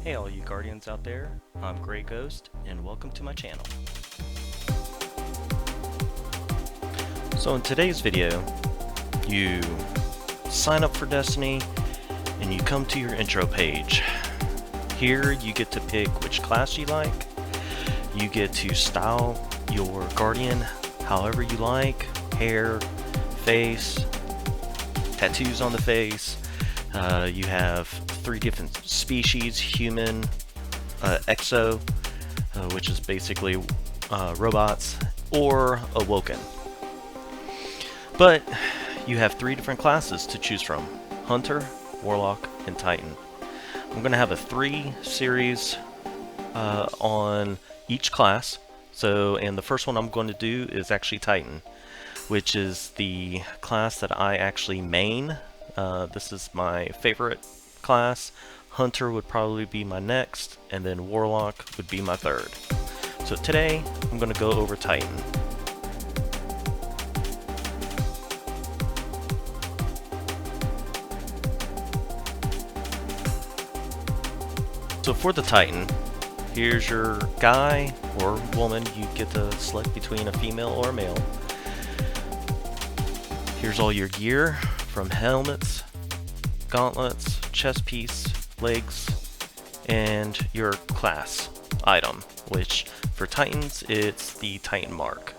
Hey all you Guardians out there, I'm Grey Ghost, and welcome to my channel. So in today's video, you sign up for Destiny, and you come to your intro page. Here you get to pick which class you like, you get to style your Guardian however you like, hair, face, tattoos on the face. You have 3 different species: human, exo, which is basically robots, or awoken. But you have 3 different classes to choose from: Hunter, Warlock, and Titan. I'm going to have a 3 series on each class. And the first one I'm going to do is actually Titan, which is the class that I actually main. This is my favorite class. Hunter would probably be my next, and then Warlock would be my third. So today, I'm going to go over Titan. So for the Titan, here's your guy or woman. You get to select between a female or a male. Here's all your gear, from helmets, gauntlets, chest piece, legs, and your class item, which for Titans, it's the Titan Mark.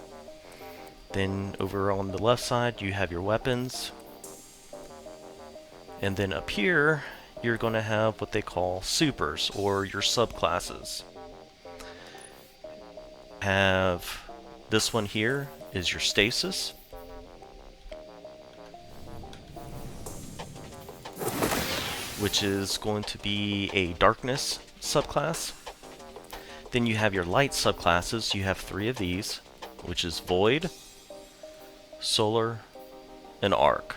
Then over on the left side, you have your weapons. And then up here, you're going to have what they call supers, or your subclasses. Have this one here is your stasis. Which is going to be a darkness subclass. Then you have your light subclasses. You have 3 of these, which is Void, Solar, and Ark.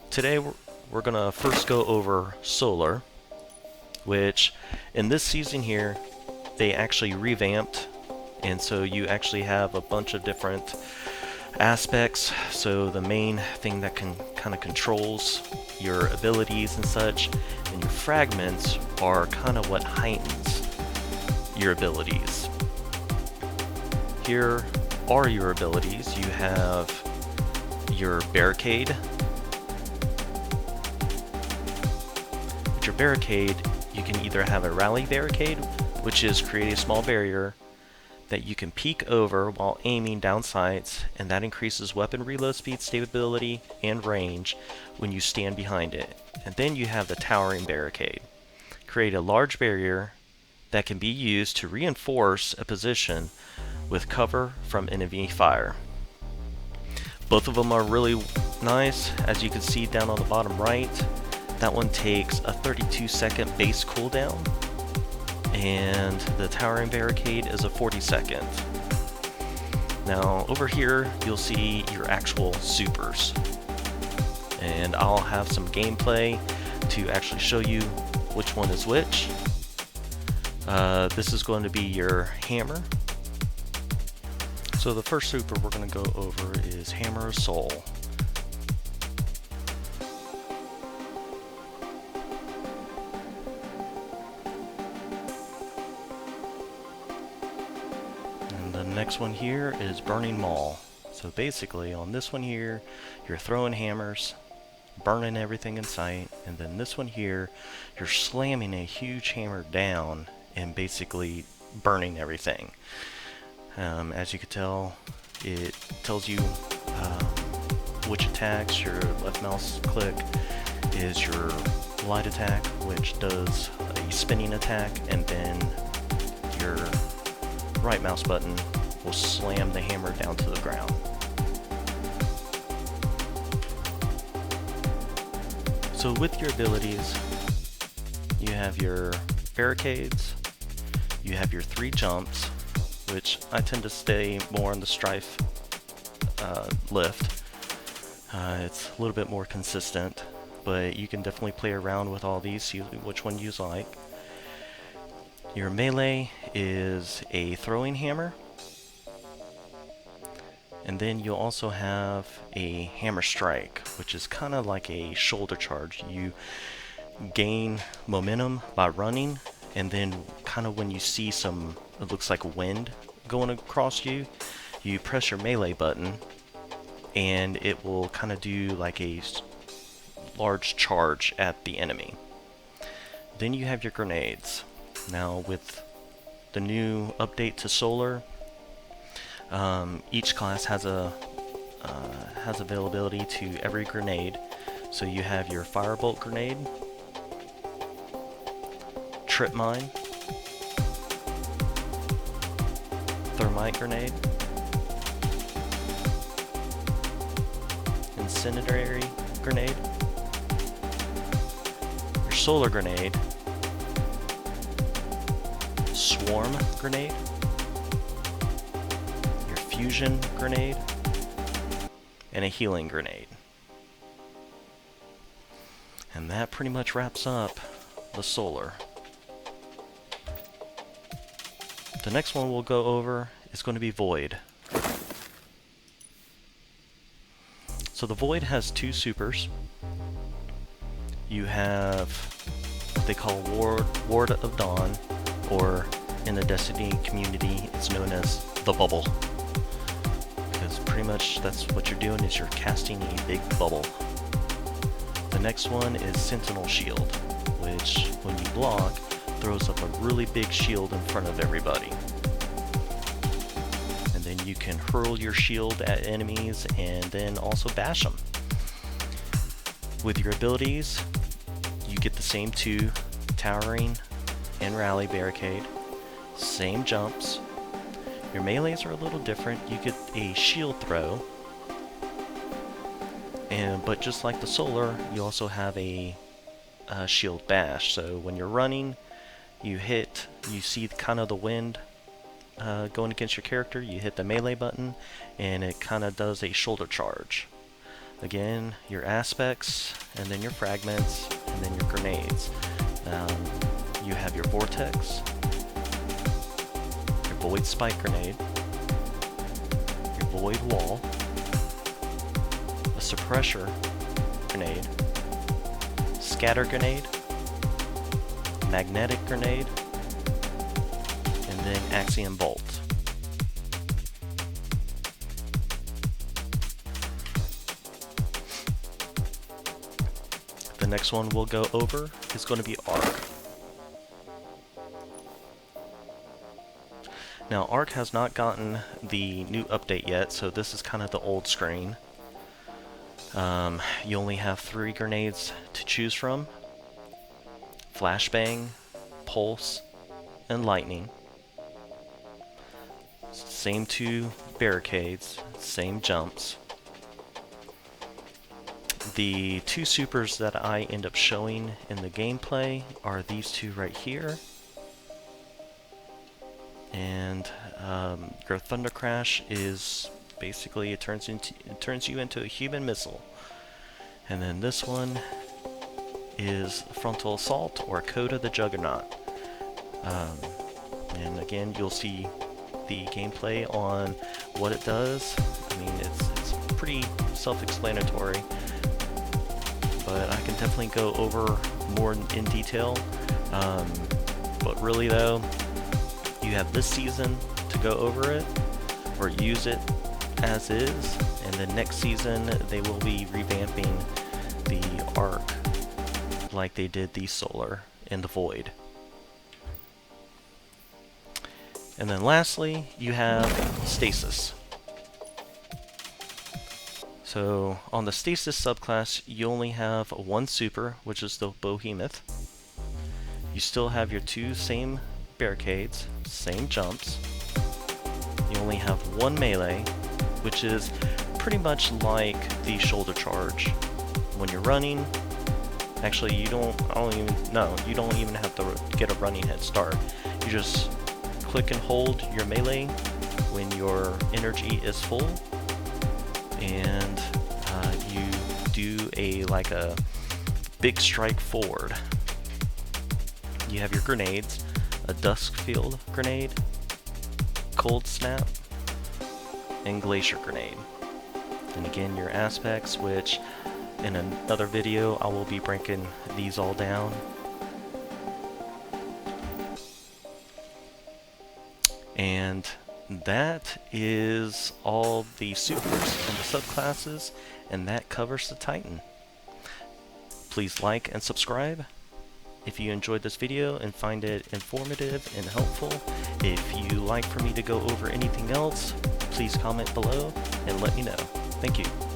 Today we're going to first go over Solar, which in this season here they actually revamped, and so you actually have a bunch of different aspects. So the main thing that can kind of controls your abilities and such, and your fragments are kind of what heightens your abilities. Here are your abilities. You have your barricade. With your barricade, you can either have a rally barricade, which is create a small barrier that you can peek over while aiming down sights, and that increases weapon reload speed, stability, and range when you stand behind it. And then you have the towering barricade. Create a large barrier that can be used to reinforce a position with cover from enemy fire. Both of them are really nice. As you can see down on the bottom right, that one takes a 32-second base cooldown, and the towering barricade is a 40-second. Now over here you'll see your actual supers, and I'll have some gameplay to actually show you which one is which. This is going to be your hammer. So the first super we're going to go over is Hammer of Soul. The next one here is Burning Maul. So basically on this one here, you're throwing hammers, burning everything in sight, and then this one here, you're slamming a huge hammer down and basically burning everything. As you can tell, it tells you which attacks. Your left mouse click is your light attack, which does a spinning attack, and then your right mouse button will slam the hammer down to the ground. So with your abilities, you have your barricades, you have your 3 jumps, which I tend to stay more on the strife lift. It's a little bit more consistent, but you can definitely play around with all these, see which one you like. Your melee is a throwing hammer, and then you'll also have a hammer strike, which is kind of like a shoulder charge. You gain momentum by running, and then kind of when you see some, it looks like wind going across you, you press your melee button and it will kind of do like a large charge at the enemy. Then you have your grenades. Now with the new update to solar, each class has availability to every grenade. So you have your firebolt grenade, trip mine, thermite grenade, incendiary grenade, your solar grenade, swarm grenade, your fusion grenade, and a healing grenade. And that pretty much wraps up the solar. The next one we'll go over is going to be void. So the void has two supers. You have what they call Ward of Dawn, or in the Destiny community it's known as the bubble, because pretty much that's what you're doing, is you're casting a big bubble. The next one is Sentinel Shield, which when you block throws up a really big shield in front of everybody. And then you can hurl your shield at enemies and then also bash them. With your abilities, you get the same two, Towering and Rally Barricade, same jumps. Your melees are a little different. You get a shield throw, but just like the solar, you also have a shield bash. So when you're running, you see kind of the wind going against your character, you hit the melee button and it kind of does a shoulder charge. Again, your aspects, and then your fragments, and then your grenades. You have your vortex, your void spike grenade, your void wall, a suppressor grenade, scatter grenade, magnetic grenade, and then axiom bolt. The next one we'll go over is going to be Ark. Now Ark has not gotten the new update yet, so this is kind of the old screen. You only have 3 grenades to choose from: flashbang, pulse, and lightning. Same 2 barricades, same jumps. The 2 supers that I end up showing in the gameplay are these 2 right here. And your Thunder Crash is basically, it turns you into a human missile. And then this one is Frontal Assault, or Code of the Juggernaut. And again, you'll see the gameplay on what it does. I mean, it's pretty self-explanatory, but I can definitely go over more in detail. But really though, you have this season to go over it, or use it as is, and then next season they will be revamping the Ark like they did the Solar and the Void. And then lastly, you have Stasis. So on the Stasis subclass, you only have 1 super, which is the Behemoth. You still have your 2 same barricades, same jumps. You only have 1 melee, which is pretty much like the shoulder charge. When you're running, actually you don't even have to get a running head start. You just click and hold your melee when your energy is full, and you do a big strike forward. You have your grenades, a Duskfield grenade, Cold Snap, and Glacier grenade. And again, your aspects, which in another video, I will be breaking these all down. And that is all the supers and the subclasses, and that covers the Titan. Please like and subscribe if you enjoyed this video and find it informative and helpful. If you like for me to go over anything else, please comment below and let me know. Thank you.